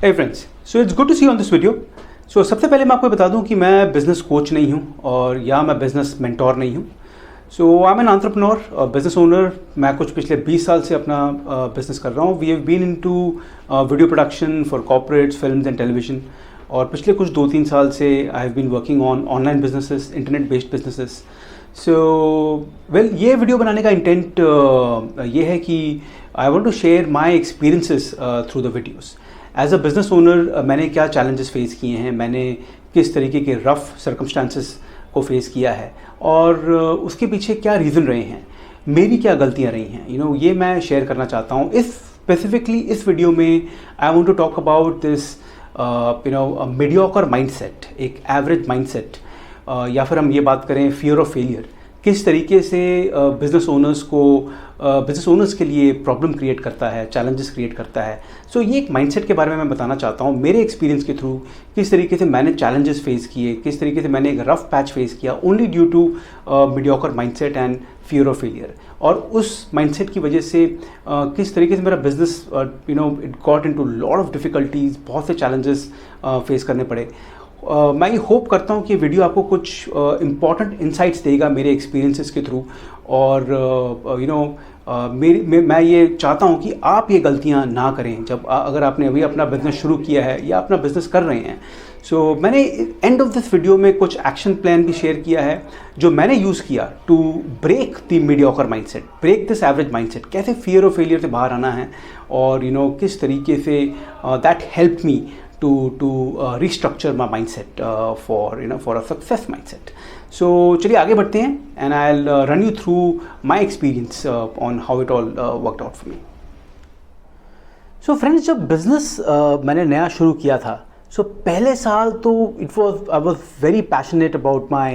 Hey friends, so it's good to see you on this video. So सबसे पहले मैं आपको बता दूं कि मैं बिज़नेस कोच नहीं हूं और या मैं बिज़नेस मेंटोर नहीं हूं. So I am an entrepreneur, business owner. मैं कुछ पिछले 20 साल से अपना बिज़नेस कर रहा हूं. We have been into video production for corporates, films and television. और पिछले कुछ 2-3 साल से I have been working on online businesses, internet based businesses. So well, ये वीडियो बनाने का इंटेंट ये है कि I want to share my experiences through the videos. As a business owner मैंने क्या चैलेंजेस फेस किए हैं, मैंने किस तरीके के रफ़ सर्कमस्टांसेस को फेस किया है और उसके पीछे क्या रीज़न रहे हैं, मेरी क्या गलतियां रही हैं, ये मैं शेयर करना चाहता हूँ. स्पेसिफिकली इस वीडियो में I want to talk about this mediocre mindset, एक एवरेज माइंडसेट, या फिर हम ये बात करें फियर ऑफ फेलियर. किस तरीके से बिज़नेस ओनर्स के लिए प्रॉब्लम क्रिएट करता है, चैलेंजेस क्रिएट करता है. सो ये एक माइंडसेट के बारे में मैं बताना चाहता हूँ. मेरे एक्सपीरियंस के थ्रू किस तरीके से मैंने चैलेंजेस फेस किए, किस तरीके से मैंने एक रफ पैच फेस किया only due to mediocre mindset and fear of failure. और उस माइंडसेट की वजह से किस तरीके से मेरा business it got into lot of difficulties, बहुत से चैलेंजेस फेस करने पड़े. मैं ये होप करता हूँ कि वीडियो आपको कुछ इम्पॉर्टेंट इंसाइट्स देगा मेरे एक्सपीरियंसेस के थ्रू. और मैं ये चाहता हूँ कि आप ये गलतियाँ ना करें जब अगर आपने अभी अपना बिज़नेस शुरू किया है या अपना बिज़नेस कर रहे हैं. सो मैंने एंड ऑफ दिस वीडियो में कुछ एक्शन प्लान भी शेयर किया है जो मैंने यूज़ किया to break the mediocre mindset, break this average mindset. कैसे फियर ऑफ फेलियर से बाहर आना है और किस तरीके से that help me to restructure my mindset for a success mindset. So चलिए आगे बढ़ते हैं and I'll run you through my experience on how it all worked out for me. So friends, जब business मैंने नया शुरू किया था, so पहले साल तो I was very passionate about my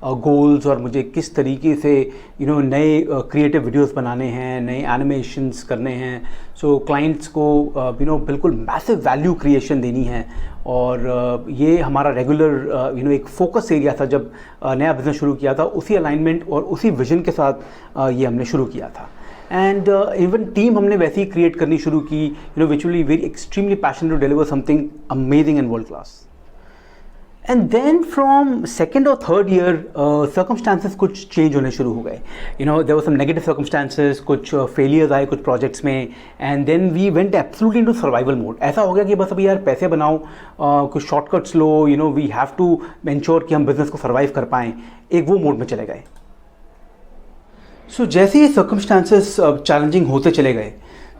goals और मुझे किस तरीके से नए क्रिएटिव वीडियोस बनाने हैं, नए एनिमेशंस करने हैं. सो क्लाइंट्स को बिल्कुल मैसिव वैल्यू क्रिएशन देनी है. और ये हमारा रेगुलर एक फोकस एरिया था जब नया बिज़नेस शुरू किया था. उसी अलाइनमेंट और उसी विजन के साथ ये हमने शुरू किया था. एंड इवन टीम हमने वैसे ही क्रिएट करनी शुरू की, which will be very extremely passionate to deliver something amazing and world class. And then from second और थर्ड ईयर सर्कमस्टांसेस कुछ चेंज होने शुरू हो गए. There were some negative circumstances, कुछ फेलियर्स आए कुछ प्रोजेक्ट्स में. And then we went absolutely into survival mode. ऐसा हो गया कि बस अभी यार पैसे बनाओ, कुछ शॉर्टकट्स लो, वी हैव टू एंश्योर कि हम बिजनेस को सर्वाइव कर पाएँ. एक वो मोड में चले गए. सो जैसे ये सर्कमस्टांसेस चैलेंजिंग होते चले गए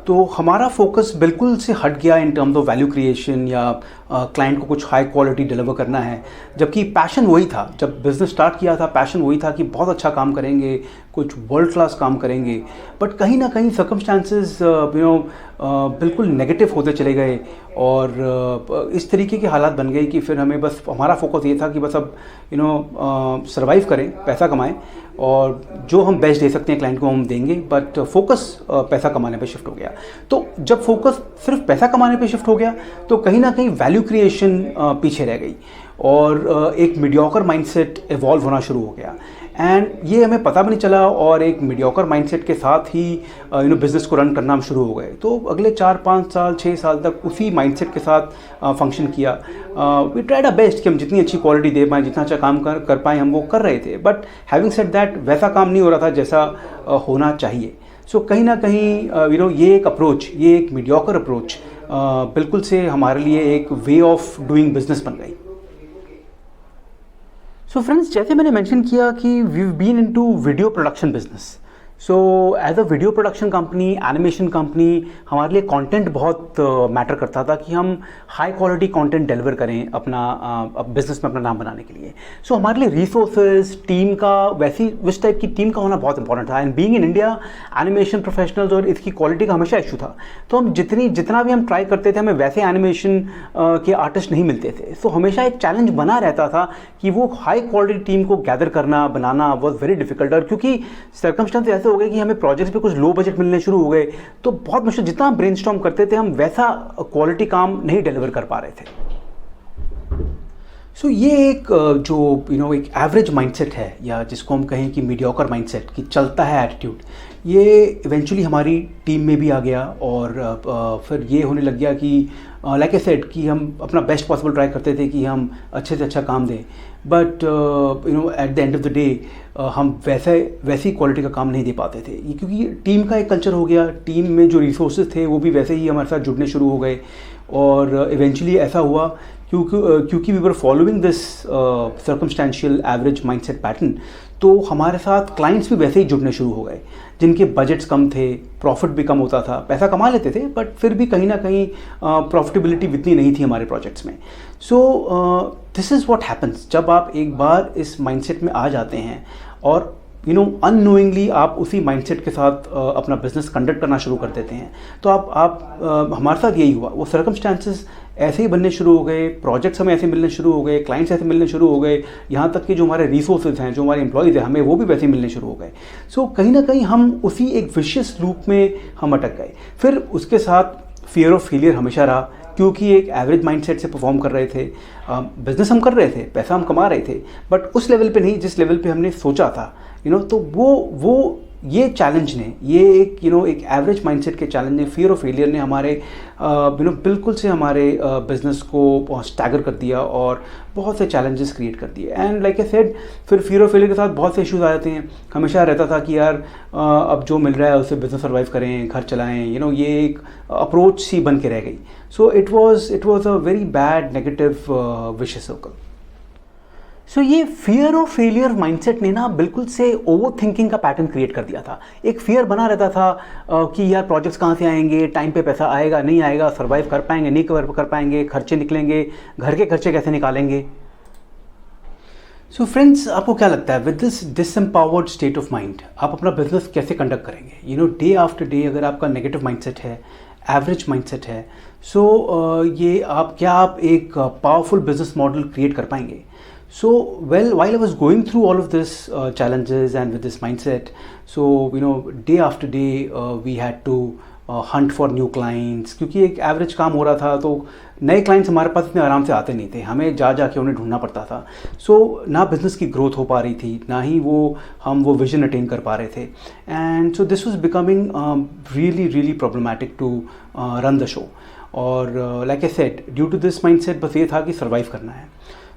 तो हमारा फोकस बिल्कुल से हट गया in terms of value creation या क्लाइंट को कुछ हाई क्वालिटी डिलीवर करना है. जबकि पैशन वही था, जब बिज़नेस स्टार्ट किया था पैशन वही था कि बहुत अच्छा काम करेंगे, कुछ वर्ल्ड क्लास काम करेंगे. बट कहीं ना कहीं सर्कमस्टांसेस बिल्कुल नेगेटिव होते चले गए और इस तरीके के हालात बन गए कि फिर हमें बस हमारा फोकस ये था कि बस अब सर्वाइव करें, पैसा कमाएं और जो हम बेस्ट दे सकते हैं क्लाइंट को हम देंगे. बट फोकस पैसा कमाने पे शिफ्ट हो गया. तो जब फोकस सिर्फ पैसा कमाने पे शिफ्ट हो गया तो कहीं ना कहीं वैल्यू क्रिएशन पीछे रह गई और एक मीडियोकर माइंडसेट इवॉल्व होना शुरू हो गया. एंड ये हमें पता भी नहीं चला और एक मीडियोकर माइंडसेट के साथ ही बिज़नेस को रन करना हम शुरू हो गए. तो अगले 4-5 साल 6 साल तक उसी माइंडसेट के साथ फंक्शन किया. वी ट्राइड आवर बेस्ट कि हम जितनी अच्छी क्वालिटी दे पाएँ, जितना अच्छा काम कर पाएँ, हम वो कर रहे थे. बट हैविंग सेड दैट वैसा काम नहीं हो रहा था जैसा होना चाहिए. सो कहीं ना कहीं ये एक अप्रोच, ये एक मीडियोकर अप्रोच बिल्कुल से हमारे लिए एक वे ऑफ डूइंग बिजनेस बन गई. सो फ्रेंड्स, जैसे मैंने मेंशन किया कि we been into video production business. So as a video production company, animation company, हमारे लिए कंटेंट बहुत मैटर करता था कि हम हाई क्वालिटी कंटेंट डिलीवर करें अपना बिजनेस में अपना नाम बनाने के लिए. सो हमारे लिए रिसोर्सेज, टीम का वैसी उस टाइप की टीम का होना बहुत इंपॉर्टेंट था. And being in India, animation professionals और इसकी क्वालिटी का हमेशा इशू था. तो हम जितना भी हम ट्राई करते थे हमें वैसे एनिमेशन के आर्टिस्ट नहीं मिलते थे. सो हमेशा एक चैलेंज बना रहता था कि वो हाई क्वालिटी टीम को गैदर करना, बनाना वॉज वेरी डिफिकल्ट. और क्योंकि सर्कमस्टेंस ऐसे हो गए कि हमें प्रोजेक्ट्स पे कुछ लो बजट मिलने शुरू हो गए तो बहुत मुश्किल, जितना हम ब्रेनस्टॉर्म करते थे हम वैसा क्वालिटी काम नहीं डिलीवर कर पा रहे थे. सो ये एक जो एक एवरेज माइंडसेट है या जिसको हम कहें कि मीडियोकर माइंडसेट, कि चलता है एटीट्यूड, ये इवेंचुअली हमारी टीम में भी आ गया और फिर ये होने लग गया कि लाइक आई सेड कि हम अपना बेस्ट पॉसिबल ट्राई करते थे कि हम अच्छे से अच्छा काम दें, but at the end of the day हम वैसी क्वालिटी का काम नहीं दे पाते थे। ये क्योंकि टीम का एक कल्चर हो गया, टीम में जो रिसोर्सेज थे वो भी वैसे ही हमारे साथ जुड़ने शुरू हो गए और इवेंचुअली ऐसा हुआ क्योंकि we were following this circumstantial average mindset pattern, तो हमारे साथ क्लाइंट्स भी वैसे ही जुड़ने शुरू हो गए जिनके बजट्स कम थे, प्रॉफिट भी कम होता था, पैसा कमा लेते थे बट फिर भी कहीं ना कहीं प्रॉफिटेबिलिटी इतनी नहीं थी हमारे प्रोजेक्ट्स में। So this is what happens जब आप एक बार इस माइंडसेट में आ जाते हैं और अननोइंगली आप उसी माइंडसेट के साथ अपना बिजनेस कंडक्ट करना शुरू कर देते हैं। तो आप हमारे साथ यही हुआ, वो सर्कमस्टांसेस ऐसे ही बनने शुरू हो गए, प्रोजेक्ट्स हमें ऐसे मिलने शुरू हो गए, क्लाइंट्स ऐसे मिलने शुरू हो गए, यहाँ तक कि जो हमारे रिसोर्सेज हैं, जो हमारे एम्प्लॉयज़ हैं, हमें वो भी वैसे ही मिलने शुरू हो गए। सो कहीं ना कहीं हम उसी एक विशियस लूप में हम अटक गए। फिर उसके साथ फियर ऑफ फेलियर हमेशा रहा, क्योंकि एक एवरेज माइंडसेट से परफॉर्म कर रहे थे, बिजनेस हम कर रहे थे, पैसा हम कमा रहे थे, बट उस लेवल पे नहीं जिस लेवल पे हमने सोचा था। तो वो ये चैलेंज ने, ये एक एक एवरेज माइंडसेट के चैलेंज ने, फियर ऑफ फेलियर ने हमारे बिल्कुल से हमारे बिजनेस को स्टैगर कर दिया और बहुत से चैलेंजेस क्रिएट कर दिए। एंड लाइक आई सेड, फिर फियर ऑफ फेलियर के साथ बहुत से इश्यूज आ जाते हैं। हमेशा रहता था कि यार अब जो मिल रहा है उससे बिजनेस सर्वाइव करें, घर चलाएं, ये एक अप्रोच सी बन के रह गई। So it was a very bad negative vicious circle. So ये फियर ऑफ फेलियर माइंडसेट ने ना बिल्कुल से ओवर थिंकिंग का पैटर्न क्रिएट कर दिया था। एक फियर बना रहता था कि यार प्रोजेक्ट्स कहाँ से आएंगे, टाइम पे पैसा आएगा नहीं आएगा, सर्वाइव कर पाएंगे नहीं कर पाएंगे, खर्चे निकलेंगे, घर के खर्चे कैसे निकालेंगे। सो फ्रेंड्स, आपको क्या लगता है with this disempowered state of mind आप अपना बिजनेस कैसे कंडक्ट करेंगे? डे आफ्टर डे अगर आपका नेगेटिव माइंडसेट है, एवरेज माइंडसेट है, सो ये आप एक पावरफुल बिजनेस मॉडल क्रिएट कर पाएंगे? So, well, while I was going through all of this challenges and with this mindset, so day after day we had to hunt for new clients, क्योंकि एक average काम हो रहा था तो नए क्लाइंट्स हमारे पास इतने आराम से आते नहीं थे, हमें जाके उन्हें ढूंढना पड़ता था। सो ना बिजनेस की ग्रोथ हो पा रही थी, ना ही हम वो विजन अटेन कर पा रहे थे। And so this was becoming really problematic to run the show. और like I said, due to this mindset बस ये था कि सर्वाइव करना है।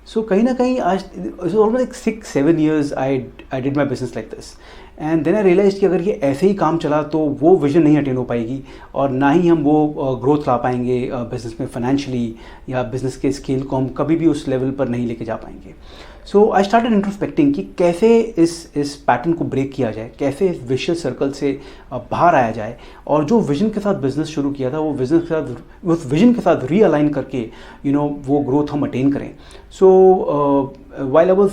सो कहीं ना कहीं आज almost like 6-7 years I did my business like this, and then I realise कि अगर ये ऐसे ही काम चला तो वो विजन नहीं अटेन हो पाएगी और ना ही हम वो ग्रोथ ला पाएंगे बिजनेस में फाइनेंशियली, या बिजनेस के स्केल को हम कभी भी उस लेवल पर नहीं लेके जा पाएंगे। सो आई स्टार्टेड इंट्रोस्पेक्टिंग कि कैसे इस पैटर्न को ब्रेक किया जाए, कैसे इस विशियस सर्कल से बाहर आया जाए, और जो विजन के साथ बिजनेस शुरू किया था उस विजन के साथ रीअलाइन करके वो ग्रोथ हम अटेन करें। सो while I was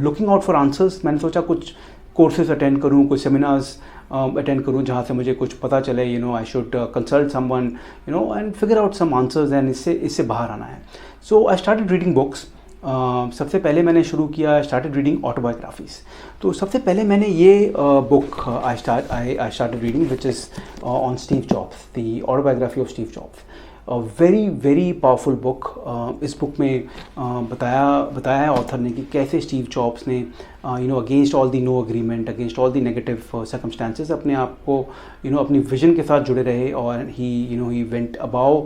looking out for answers, मैंने सोचा कुछ कोर्सेज अटेंड करूँ, कुछ सेमिनार्स अटेंड करूँ जहाँ से मुझे कुछ पता चले, I should consult someone and figure out some answers, एंड इससे बाहर आना है। So I started reading books. सबसे पहले मैंने शुरू किया, स्टार्टेड रीडिंग ऑटोबायोग्राफीज। तो सबसे पहले मैंने ये book I started reading which is on Steve Jobs, the autobiography of Steve Jobs. Very powerful book. इस बुक में बताया है ऑथर ने कि कैसे स्टीव जॉब्स ने against all the no agreement, against all the negative circumstances अपने आप को अपनी विजन के साथ जुड़े रहे, और he went about,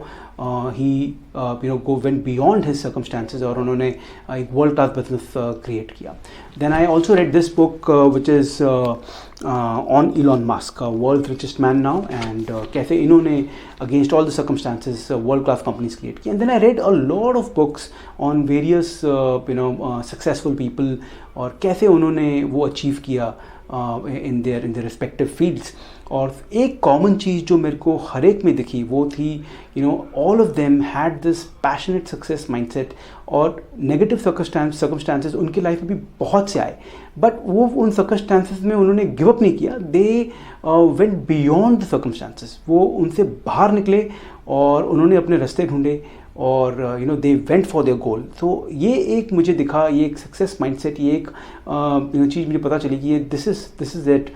went beyond his circumstances, और उन्होंने एक वर्ल्ड क्लास बिजनेस क्रिएट किया। Then I also read this book which is on Elon Musk, world richest man now, and कैसे इन्होंने against all the circumstances world class companies create की। And then I read a lot of books on various successful people, और कैसे उन्होंने वो achieve किया in their respective fields. और एक कॉमन चीज़ जो मेरे को हर एक में दिखी वो थी, all of them had this passionate success mindset, और नेगेटिव सर्कमस्टांसेस उनकी लाइफ में भी बहुत से आए, बट वो उन सर्कमस्टांसेस में उन्होंने गिव अप नहीं किया, they went beyond the circumstances, वो उनसे बाहर निकले और उन्होंने अपने रास्ते ढूंढे और दे वेंट फॉर देयर गोल। तो ये एक मुझे दिखा, ये एक सक्सेस माइंडसेट, ये एक चीज़ मुझे पता चली कि ये दिस इज़ इट।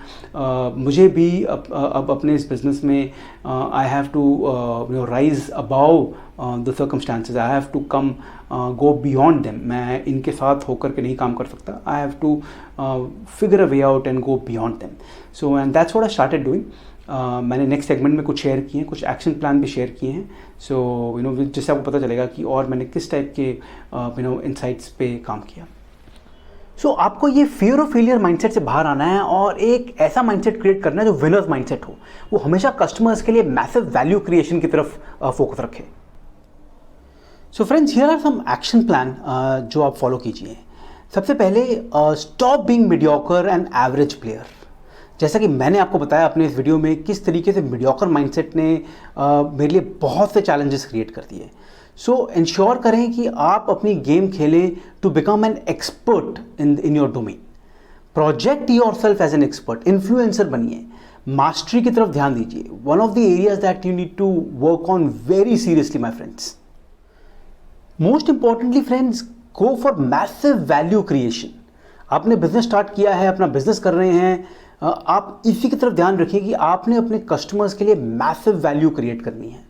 मुझे भी अब अपने इस बिज़नेस में I have to rise above the circumstances, I have to come go beyond them. मैं इनके साथ होकर के नहीं काम कर सकता, I have to figure a way out and go beyond them. So and that's what I started doing. मैंने नेक्स्ट सेगमेंट में कुछ शेयर किए हैं, कुछ एक्शन प्लान भी शेयर किए हैं। सो जिससे आपको पता चलेगा कि और मैंने किस टाइप के इनसाइट्स पे काम किया। सो आपको ये फियर ऑफ फेलियर माइंडसेट से बाहर आना है और एक ऐसा माइंडसेट क्रिएट करना है जो विनर्स माइंडसेट हो, वो हमेशा कस्टमर्स के लिए मैसिव वैल्यू क्रिएशन की तरफ फोकस रखे। So friends, here are some action plan जो आप फॉलो कीजिए। सबसे पहले, stop being mediocre and average player. जैसा कि मैंने आपको बताया अपने इस वीडियो में किस तरीके से मीडियोकर माइंडसेट ने मेरे लिए बहुत से चैलेंजेस क्रिएट कर दिए। सो इंश्योर करें कि आप अपनी गेम खेलें to become an expert in your domain. Project yourself as an expert, influencer बनिए, मास्टरी की तरफ ध्यान दीजिए। One of the areas that you need to work on very seriously my friends. Most importantly friends, go for massive value creation. आपने business start किया है, अपना business कर रहे हैं, आप इसी की तरफ ध्यान रखिए कि आपने अपने कस्टमर्स के लिए मैसिव वैल्यू क्रिएट करनी है।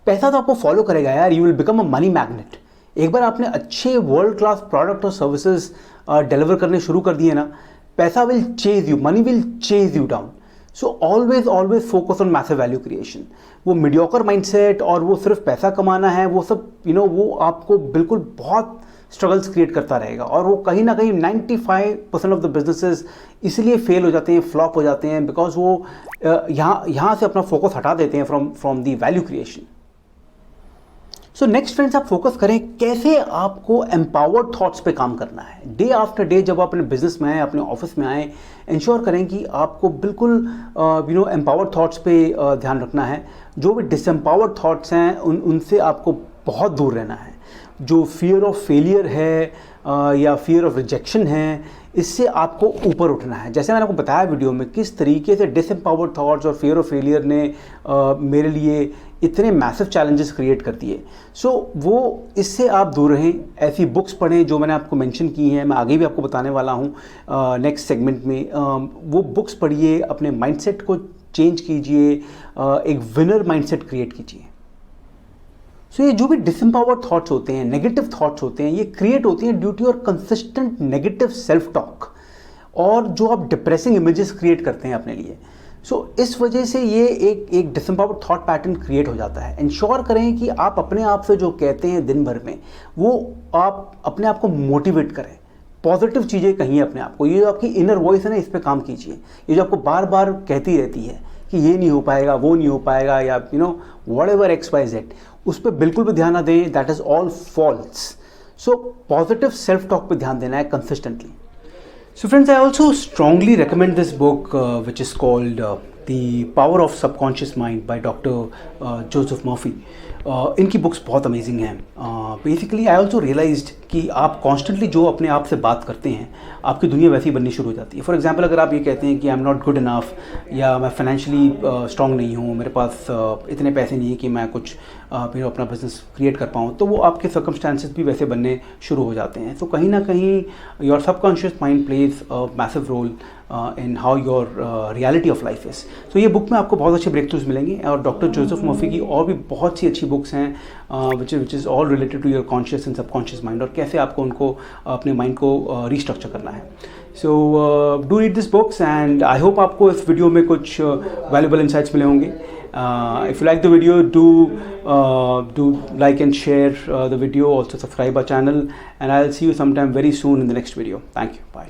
पैसा तो आपको फॉलो करेगा यार, you will become a money magnet. एक बार आपने अच्छे वर्ल्ड क्लास प्रोडक्ट और सर्विसेज डिलीवर करने शुरू कर दिए ना, पैसा will chase you, money will chase you down. So always focus on massive value creation. वो मीडियोकर माइंडसेट और वो सिर्फ पैसा कमाना है, वो सब वो आपको बिल्कुल बहुत स्ट्रगल्स क्रिएट करता रहेगा और वो कहीं ना कहीं 95% ऑफ द बिजनेसेस इसलिए फेल हो जाते हैं, फ्लॉप हो जाते हैं, बिकॉज वो यहाँ से अपना फोकस हटा देते हैं from the value creation. So next friends, आप फोकस करें कैसे आपको एम्पावर्ड थॉट्स पे काम करना है। डे आफ्टर डे जब आप अपने बिजनेस में आए, अपने ऑफिस में आए, इंश्योर करें कि आपको बिल्कुल एम्पावर्ड थॉट्स पे ध्यान रखना है। जो भी डिसएम्पावर्ड थॉट्स हैं उनसे आपको बहुत दूर रहना है। जो फियर ऑफ फेलियर है या फियर ऑफ रिजेक्शन है, इससे आपको ऊपर उठना है। जैसे मैंने आपको बताया वीडियो में किस तरीके से डिसएम्पावर्ड थॉट्स और फियर ऑफ फेलियर ने मेरे लिए इतने मैसिव चैलेंजेस क्रिएट कर दिए। सो वो इससे आप दूर रहें। ऐसी बुक्स पढ़ें जो मैंने आपको मेंशन की हैं, मैं आगे भी आपको बताने वाला हूँ नेक्स्ट सेगमेंट में। वो बुक्स पढ़िए, अपने माइंडसेट को चेंज कीजिए, एक विनर माइंडसेट क्रिएट कीजिए। सो ये जो भी डिसएम्पावर्ड थॉट्स होते हैं, नेगेटिव थॉट्स होते हैं, ये क्रिएट होती हैं due to your consistent negative self talk और जो आप डिप्रेसिंग इमेजेस क्रिएट करते हैं अपने लिए। सो इस वजह से ये एक डिसएम्पावर्ड थॉट पैटर्न क्रिएट हो जाता है। इंश्योर करें कि आप अपने आप से जो कहते हैं दिन भर में, वो आप अपने आप को मोटिवेट करें, पॉजिटिव चीज़ें कहिए अपने आप को। ये जो आपकी इनर वॉइस है ना, इस पर काम कीजिए। ये जो आपको बार बार कहती रहती है कि ये नहीं हो पाएगा, वो नहीं हो पाएगा, या व्हाटएवर XYZ, उस पर बिल्कुल भी ध्यान ना दें। That is all false. So positive self talk पे ध्यान देना है consistently. So friends, I also strongly recommend this book which is called The Power of Subconscious Mind by Dr. Joseph Murphy. इनकी बुक्स बहुत अमेजिंग हैं। Basically I also realised कि आप constantly जो अपने आप से बात करते हैं, आपकी दुनिया वैसी ही बननी शुरू हो जाती है। फॉर एग्जांपल, अगर आप ये कहते हैं कि I am not good enough, या मैं फाइनेंशियली स्ट्रांग नहीं हूँ, मेरे पास इतने पैसे नहीं है कि मैं कुछ अपना बिजनेस क्रिएट कर पाऊँ, तो वो आपके सर्कमस्टांसेस भी वैसे बनने शुरू हो जाते हैं। तो कहीं ना कहीं your subconscious mind plays a massive role in how your reality of life is. तो ये बुक में आपको बहुत अच्छे ब्रेक थ्रूज मिलेंगे, और डॉक्टर जोसेफ मर्फी की और भी बहुत सी अच्छी बुक्स हैं which is all related to your conscious and subconscious mind, और कैसे आपको उनको अपने माइंड को रिस्ट्रक्चर करना है। So do read this books, and I hope आपको इस वीडियो में कुछ वैल्यूबल इंसाइट्स मिले होंगे। If you like the video, do like and share the video. Also subscribe our channel, and I'll see you sometime very soon in the next video. Thank you. Bye.